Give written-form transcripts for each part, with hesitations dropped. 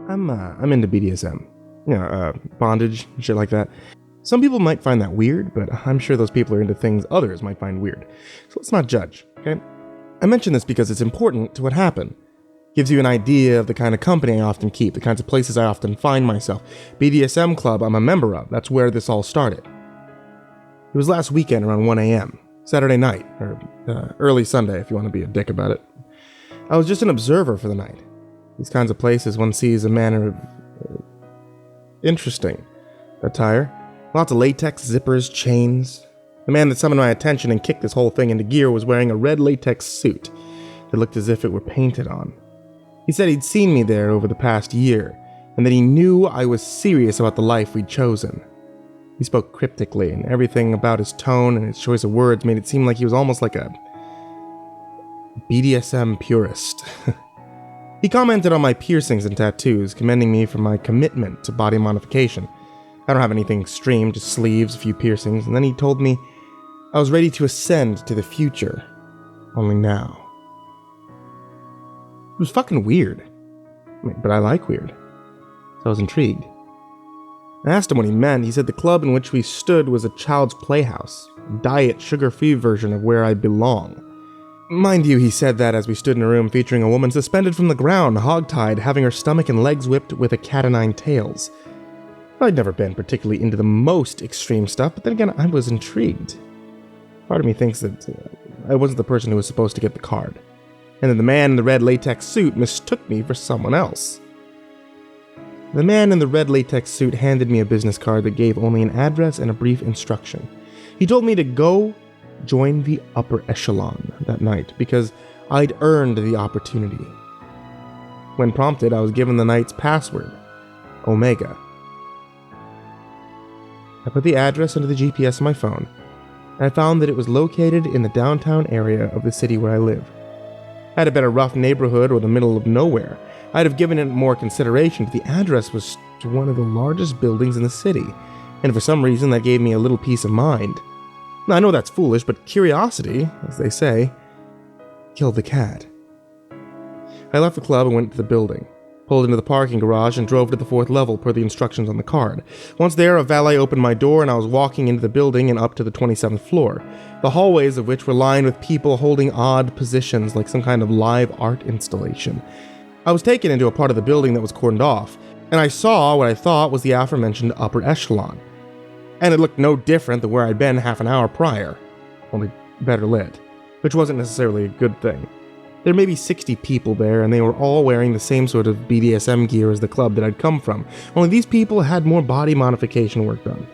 I'm into BDSM. Bondage, shit like that. Some people might find that weird, but I'm sure those people are into things others might find weird. So let's not judge, okay? I mention this because it's important to what happened. Gives you an idea of the kind of company I often keep, the kinds of places I often find myself. BDSM club I'm a member of, that's where this all started. It was last weekend around 1 a.m., Saturday night, or early Sunday if you want to be a dick about it. I was just an observer for the night. These kinds of places one sees a manner of interesting attire. Lots of latex zippers, chains. The man that summoned my attention and kicked this whole thing into gear was wearing a red latex suit that looked as if it were painted on. He said he'd seen me there over the past year, and that he knew I was serious about the life we'd chosen. He spoke cryptically, and everything about his tone and his choice of words made it seem like he was almost like a BDSM purist. He commented on my piercings and tattoos, commending me for my commitment to body modification. I don't have anything extreme, just sleeves, a few piercings, and then he told me I was ready to ascend to the future, only now. It was fucking weird. But I like weird. So I was intrigued. I asked him what he meant. He said the club in which we stood was a child's playhouse, a diet, sugar-free version of where I belong. Mind you, he said that as we stood in a room featuring a woman suspended from the ground, hog-tied, having her stomach and legs whipped with a cat-o'-nine tails. I'd never been particularly into the most extreme stuff, but then again, I was intrigued. Part of me thinks that I wasn't the person who was supposed to get the card, and that the man in the red latex suit mistook me for someone else. The man in the red latex suit handed me a business card that gave only an address and a brief instruction. He told me to go join the upper echelon that night, because I'd earned the opportunity. When prompted, I was given the night's password, Omega. I put the address into the GPS on my phone, and I found that it was located in the downtown area of the city where I live. Had it been a rough neighborhood or the middle of nowhere, I'd have given it more consideration, but the address was to one of the largest buildings in the city, and for some reason that gave me a little peace of mind. Now, I know that's foolish, but curiosity, as they say, killed the cat. I left the club and went to the building, pulled into the parking garage, and drove to the 4th level per the instructions on the card. Once there, a valet opened my door, and I was walking into the building and up to the 27th floor, the hallways of which were lined with people holding odd positions like some kind of live art installation. I was taken into a part of the building that was cordoned off, and I saw what I thought was the aforementioned upper echelon. And it looked no different than where I'd been half an hour prior, only better lit, which wasn't necessarily a good thing. There may be 60 people there, and they were all wearing the same sort of BDSM gear as the club that I'd come from, only these people had more body modification work done.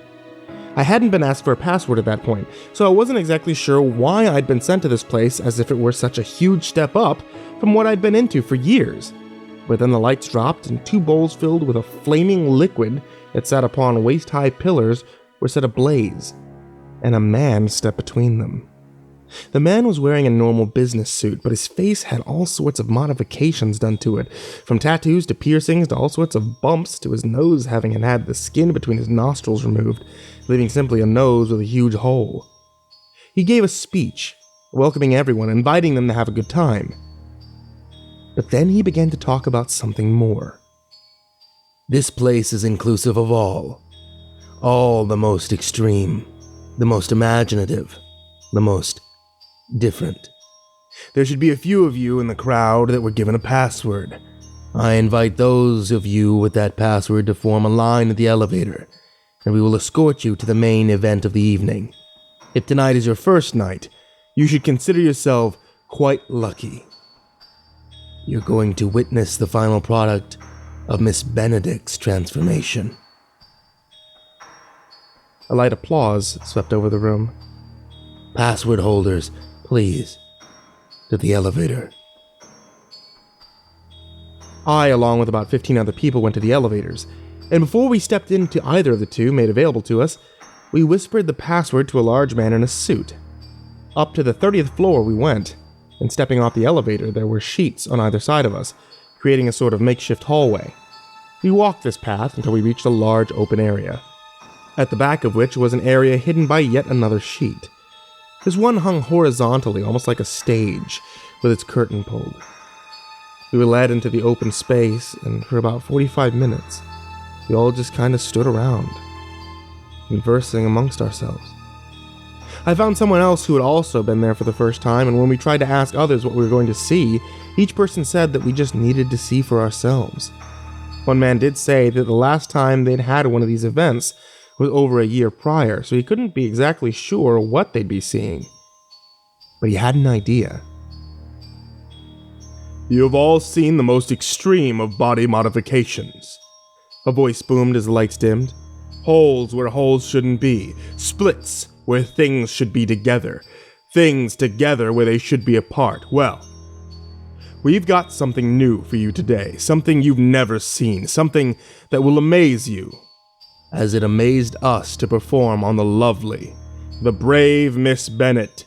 I hadn't been asked for a password at that point, so I wasn't exactly sure why I'd been sent to this place as if it were such a huge step up from what I'd been into for years. But then the lights dropped, and 2 bowls filled with a flaming liquid that sat upon waist-high pillars were set ablaze, and a man stepped between them. The man was wearing a normal business suit, but his face had all sorts of modifications done to it, from tattoos to piercings to all sorts of bumps to his nose having had the skin between his nostrils removed, leaving simply a nose with a huge hole. He gave a speech, welcoming everyone, inviting them to have a good time. But then he began to talk about something more. This place is inclusive of all the most extreme, the most imaginative, the most different. There should be a few of you in the crowd that were given a password. I invite those of you with that password to form a line at the elevator, and we will escort you to the main event of the evening. If tonight is your first night, you should consider yourself quite lucky. You're going to witness the final product of Miss Benedict's transformation. A light applause swept over the room. Password holders, please, to the elevator. I, along with about 15 other people, went to the elevators, and before we stepped into either of the two made available to us, we whispered the password to a large man in a suit. Up to the 30th floor we went, and stepping off the elevator, there were sheets on either side of us, creating a sort of makeshift hallway. We walked this path until we reached a large open area, at the back of which was an area hidden by yet another sheet. This one hung horizontally, almost like a stage, with its curtain pulled. We were led into the open space, and for about 45 minutes, we all just kind of stood around, conversing amongst ourselves. I found someone else who had also been there for the first time, and when we tried to ask others what we were going to see, each person said that we just needed to see for ourselves. One man did say that the last time they'd had one of these events was over a year prior, so he couldn't be exactly sure what they'd be seeing. But he had an idea. "You have all seen the most extreme of body modifications," a voice boomed as the lights dimmed. "Holes where holes shouldn't be, splits where things should be together, things together where they should be apart. Well, we've got something new for you today, something you've never seen, something that will amaze you, as it amazed us to perform on the lovely, the brave Miss Bennett.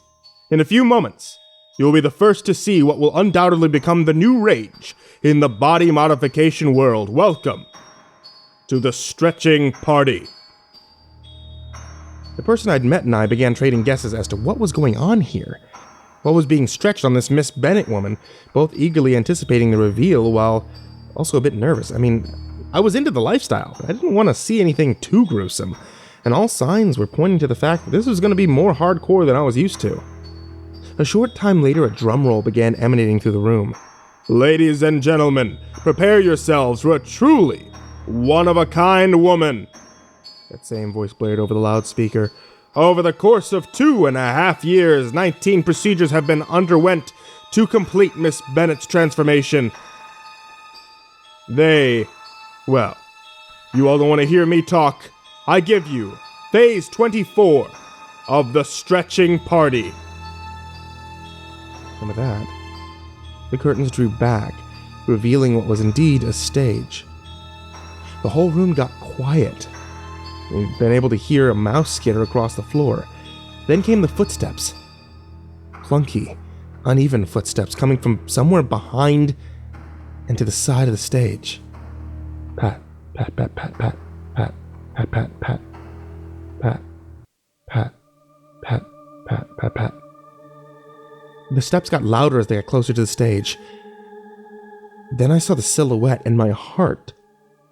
In a few moments, you will be the first to see what will undoubtedly become the new rage in the body modification world. Welcome to the stretching party." The person I'd met and I began trading guesses as to what was going on here. What was being stretched on this Miss Bennett woman, both eagerly anticipating the reveal while also a bit nervous. I mean, I was into the lifestyle, but I didn't want to see anything too gruesome, and all signs were pointing to the fact that this was going to be more hardcore than I was used to. A short time later, a drum roll began emanating through the room. "Ladies and gentlemen, prepare yourselves for a truly one-of-a-kind woman," that same voice blared over the loudspeaker. "Over the course of 2.5 years, 19 procedures have been underwent to complete Miss Bennett's transformation. Well, you all don't want to hear me talk. I give you Phase 24 of the stretching party." And with that, the curtains drew back, revealing what was indeed a stage. The whole room got quiet. We'd been able to hear a mouse skitter across the floor. Then came the footsteps. Clunky, uneven footsteps coming from somewhere behind and to the side of the stage. Pat, pat, pat, pat, pat, pat, pat, pat, pat, pat, pat, pat, pat, pat, pat. The steps got louder as they got closer to the stage. Then I saw the silhouette and my heart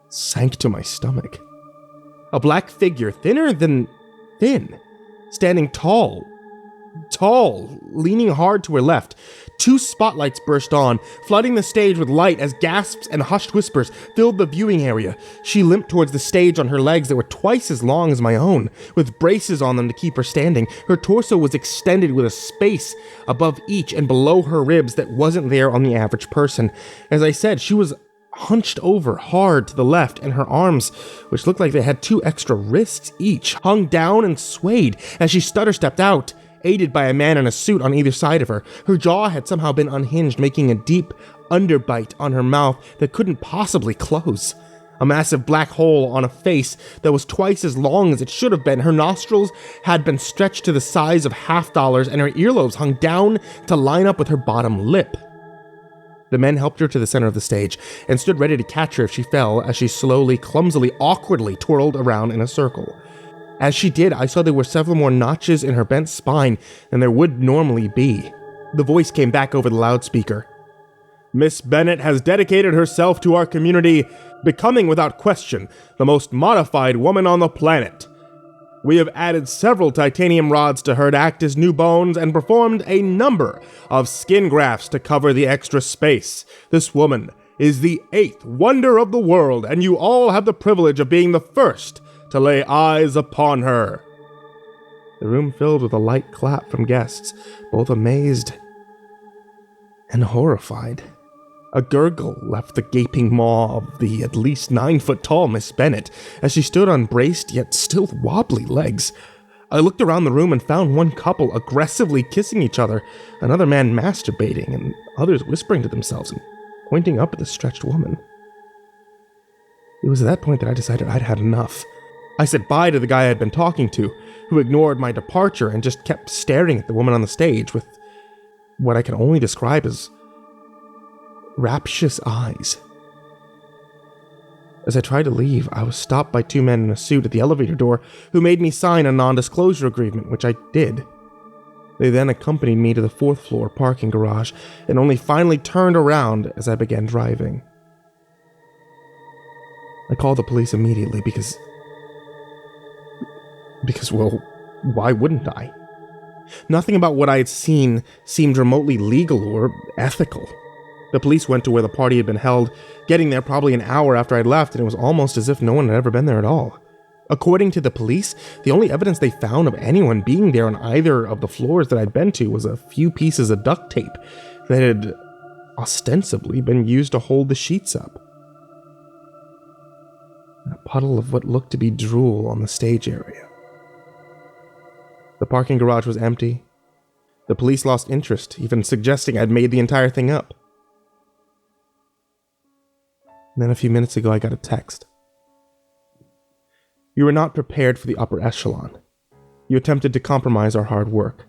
sank to my stomach. A black figure, thinner than thin, standing tall, leaning hard to her left. 2 spotlights burst on, flooding the stage with light as gasps and hushed whispers filled the viewing area. She limped towards the stage on her legs that were twice as long as my own, with braces on them to keep her standing. Her torso was extended with a space above each and below her ribs that wasn't there on the average person. As I said, she was hunched over hard to the left, and her arms, which looked like they had 2 extra wrists each, hung down and swayed as she stutter-stepped out, aided by a man in a suit on either side of her. Her jaw had somehow been unhinged, making a deep underbite on her mouth that couldn't possibly close. A massive black hole on a face that was twice as long as it should have been. Her nostrils had been stretched to the size of $half, and her earlobes hung down to line up with her bottom lip. The men helped her to the center of the stage and stood ready to catch her if she fell as she slowly, clumsily, awkwardly twirled around in a circle. As she did, I saw there were several more notches in her bent spine than there would normally be. The voice came back over the loudspeaker. "Miss Bennett has dedicated herself to our community, becoming without question the most modified woman on the planet. We have added several titanium rods to her to act as new bones and performed a number of skin grafts to cover the extra space. This woman is the 8th wonder of the world, and you all have the privilege of being the first to lay eyes upon her." The room filled with a light clap from guests, both amazed and horrified. A gurgle left the gaping maw of the at least 9-foot-tall Miss Bennett as she stood on braced yet still wobbly legs. I looked around the room and found one couple aggressively kissing each other, another man masturbating, and others whispering to themselves and pointing up at the stretched woman. It was at that point that I decided I'd had enough. I said bye to the guy I had been talking to, who ignored my departure and just kept staring at the woman on the stage with what I can only describe as rapturous eyes. As I tried to leave, I was stopped by 2 men in a suit at the elevator door who made me sign a non-disclosure agreement, which I did. They then accompanied me to the 4th floor parking garage and only finally turned around as I began driving. I called the police immediately because, well, why wouldn't I? Nothing about what I had seen seemed remotely legal or ethical. The police went to where the party had been held, getting there probably an hour after I'd left, and it was almost as if no one had ever been there at all. According to the police, the only evidence they found of anyone being there on either of the floors that I'd been to was a few pieces of duct tape that had ostensibly been used to hold the sheets up. And a puddle of what looked to be drool on the stage area. The parking garage was empty. The police lost interest, even suggesting I'd made the entire thing up. And then a few minutes ago, I got a text. You were not prepared for the upper echelon. You attempted to compromise our hard work.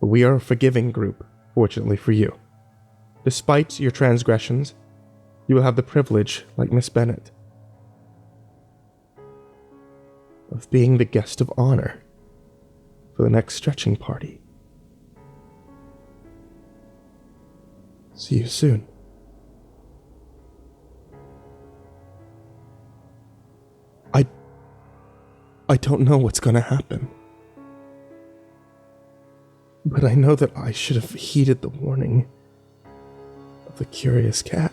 But we are a forgiving group, fortunately for you. Despite your transgressions, you will have the privilege, like Miss Bennett, of being the guest of honor for the next stretching party. See you soon. I don't know what's going to happen. But I know that I should have heeded the warning of the curious cat.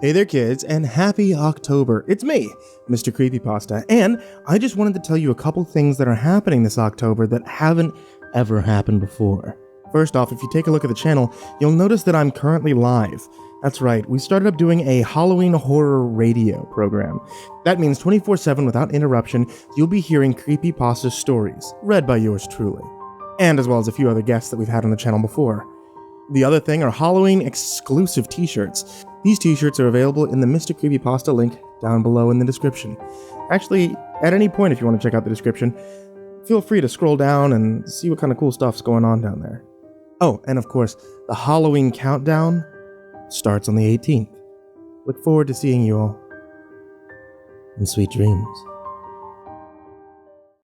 Hey there kids, and happy October. It's me, MrCreepyPasta, and I just wanted to tell you a couple things that are happening this October that haven't ever happened before. First off, if you take a look at the channel, you'll notice that I'm currently live. That's right, we started up doing a Halloween horror radio program. That means 24/7 without interruption, you'll be hearing CreepyPasta stories, read by yours truly. And as well as a few other guests that we've had on the channel before. The other thing are Halloween exclusive t-shirts. These t-shirts are available in the MrCreepyPasta link down below in the description. Actually, at any point if you want to check out the description, feel free to scroll down and see what kind of cool stuff's going on down there. Oh, and of course, the Halloween countdown starts on the 18th. Look forward to seeing you all. And sweet dreams.